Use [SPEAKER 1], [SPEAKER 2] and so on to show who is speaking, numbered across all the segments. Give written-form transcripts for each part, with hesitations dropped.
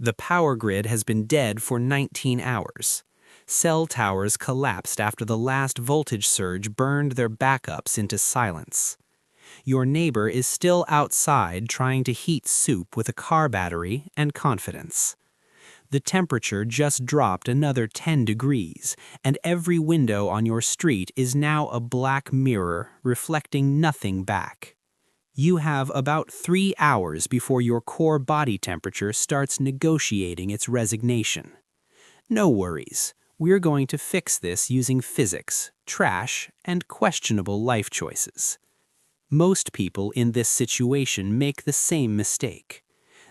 [SPEAKER 1] The power grid has been dead for 19 hours. Cell towers collapsed after the last voltage surge burned their backups into silence. Your neighbor is still outside trying to heat soup with a car battery and confidence. The temperature just dropped another 10 degrees, and every window on your street is now a black mirror reflecting nothing back. You have about 3 hours before your core body temperature starts negotiating its resignation. No worries, we're going to fix this using physics, trash, and questionable life choices. Most people in this situation make the same mistake.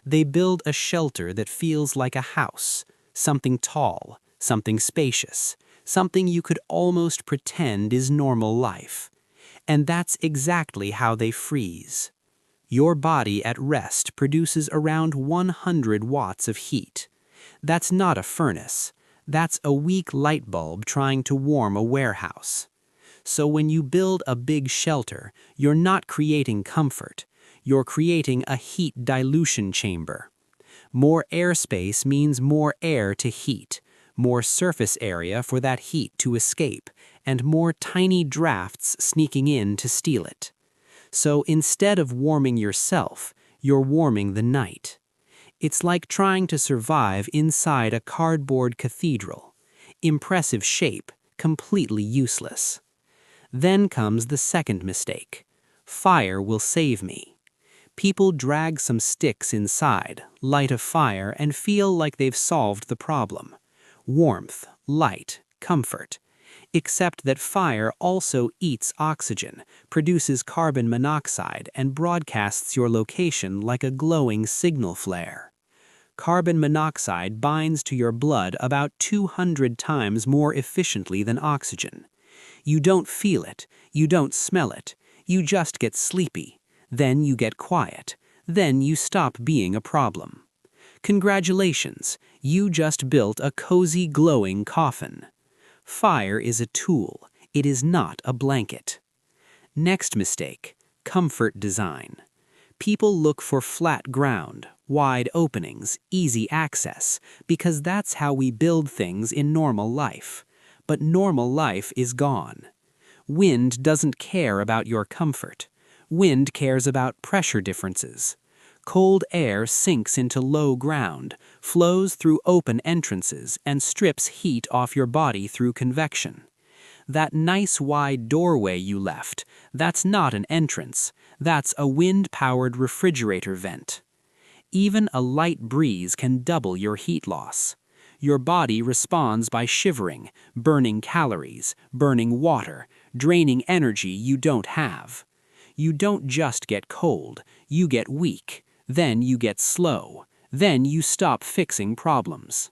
[SPEAKER 1] They build a shelter that feels like a house, something tall, something spacious, something you could almost pretend is normal life. And that's exactly how they freeze. Your body at rest produces around 100 watts of heat. That's not a furnace. That's a weak light bulb trying to warm a warehouse. So when you build a big shelter, you're not creating comfort. You're creating a heat dilution chamber. More airspace means more air to heat, more surface area for that heat to escape, and more tiny drafts sneaking in to steal it. So instead of warming yourself, you're warming the night. It's like trying to survive inside a cardboard cathedral. Impressive shape, completely useless. Then comes the second mistake. Fire will save me. People drag some sticks inside, light a fire, and feel like they've solved the problem. Warmth, light, comfort. Except that fire also eats oxygen, produces carbon monoxide, and broadcasts your location like a glowing signal flare. Carbon monoxide binds to your blood about 200 times more efficiently than oxygen. You don't feel it, you don't smell it, you just get sleepy. Then you get quiet. Then you stop being a problem. Congratulations, you just built a cozy, glowing coffin. Fire is a tool. It is not a blanket. Next mistake, comfort design. People look for flat ground, wide openings, easy access, because that's how we build things in normal life. But normal life is gone. Wind doesn't care about your comfort. Wind cares about pressure differences. Cold air sinks into low ground, flows through open entrances, and strips heat off your body through convection. That nice wide doorway you left, that's not an entrance. That's a wind-powered refrigerator vent. Even a light breeze can double your heat loss. Your body responds by shivering, burning calories, burning water, draining energy you don't have. You don't just get cold, you get weak, then you get slow, then you stop fixing problems.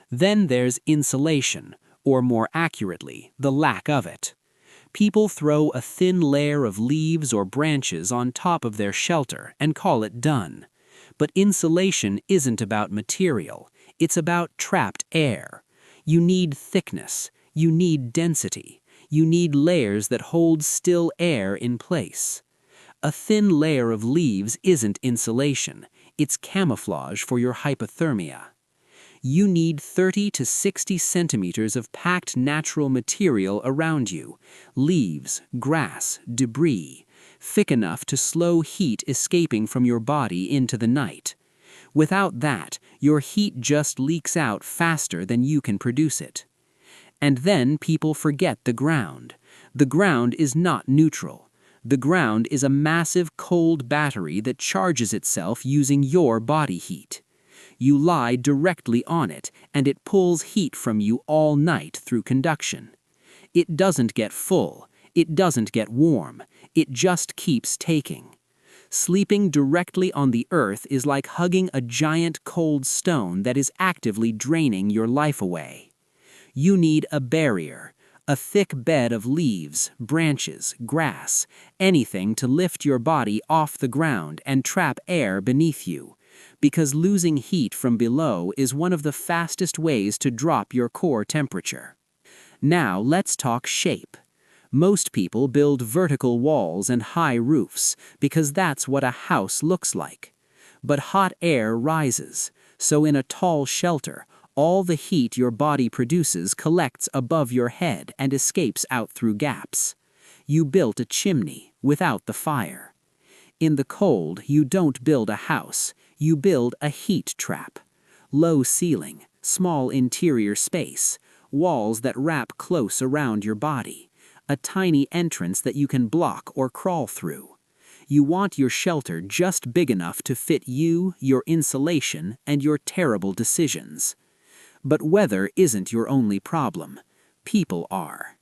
[SPEAKER 1] Then there's insulation, or more accurately, the lack of it. People throw a thin layer of leaves or branches on top of their shelter and call it done. But insulation isn't about material, it's about trapped air. You need thickness, you need density. You need layers that hold still air in place. A thin layer of leaves isn't insulation, it's camouflage for your hypothermia. You need 30 to 60 centimeters of packed natural material around you, leaves, grass, debris, thick enough to slow heat escaping from your body into the night. Without that, your heat just leaks out faster than you can produce it. And then people forget the ground. The ground is not neutral. The ground is a massive cold battery that charges itself using your body heat. You lie directly on it, and it pulls heat from you all night through conduction. It doesn't get full. It doesn't get warm. It just keeps taking. Sleeping directly on the earth is like hugging a giant cold stone that is actively draining your life away. You need a barrier, a thick bed of leaves, branches, grass, anything to lift your body off the ground and trap air beneath you, because losing heat from below is one of the fastest ways to drop your core temperature. Now let's talk shape. Most people build vertical walls and high roofs because that's what a house looks like. But hot air rises, So in a tall shelter, all the heat your body produces collects above your head and escapes out through gaps. You built a chimney without the fire. In the cold, you don't build a house, you build a heat trap. Low ceiling, small interior space, walls that wrap close around your body, a tiny entrance that you can block or crawl through. You want your shelter just big enough to fit you, your insulation, and your terrible decisions. But weather isn't your only problem. People are.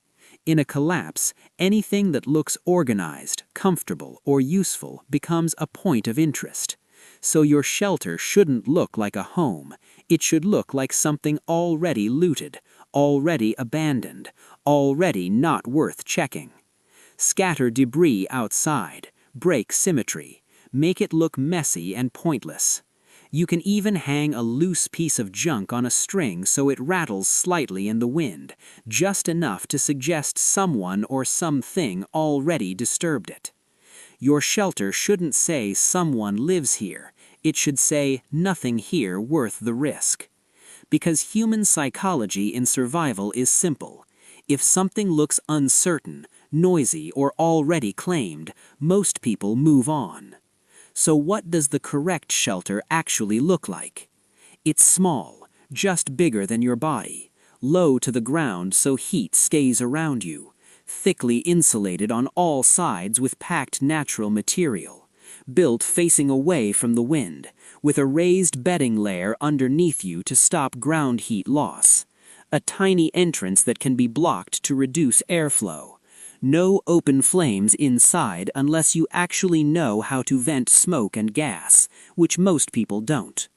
[SPEAKER 1] In a collapse, anything that looks organized, comfortable, or useful becomes a point of interest. So your shelter shouldn't look like a home. It should look like something already looted, already abandoned, already not worth checking. Scatter debris outside, break symmetry, make it look messy and pointless. You can even hang a loose piece of junk on a string so it rattles slightly in the wind, just enough to suggest someone or something already disturbed it. Your shelter shouldn't say someone lives here. It should say nothing here worth the risk. Because human psychology in survival is simple. If something looks uncertain, noisy, or already claimed, most people move on. So what does the correct shelter actually look like? It's small, just bigger than your body, low to the ground so heat stays around you, thickly insulated on all sides with packed natural material, built facing away from the wind, with a raised bedding layer underneath you to stop ground heat loss, a tiny entrance that can be blocked to reduce airflow. No open flames inside unless you actually know how to vent smoke and gas, which most people don't.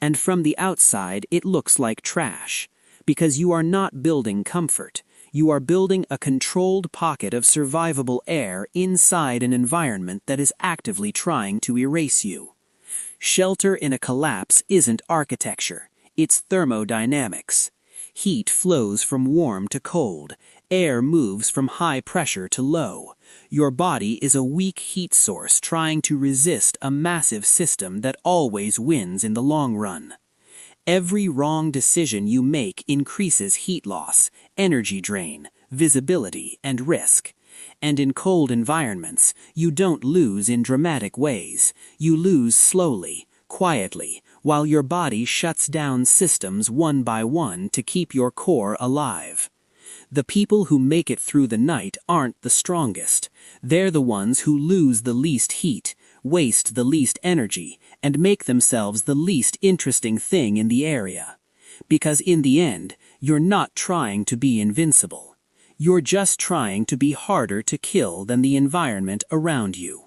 [SPEAKER 1] And from the outside, it looks like trash, because you are not building comfort. You are building a controlled pocket of survivable air inside an environment that is actively trying to erase you. Shelter in a collapse isn't architecture, it's thermodynamics. Heat flows from warm to cold. Air moves from high pressure to low. Your body is a weak heat source trying to resist a massive system that always wins in the long run. Every wrong decision you make increases heat loss, energy drain, visibility, and risk. And in cold environments, you don't lose in dramatic ways. You lose slowly, quietly, while your body shuts down systems one by one to keep your core alive. The people who make it through the night aren't the strongest. They're the ones who lose the least heat, waste the least energy, and make themselves the least interesting thing in the area. Because in the end, you're not trying to be invincible. You're just trying to be harder to kill than the environment around you.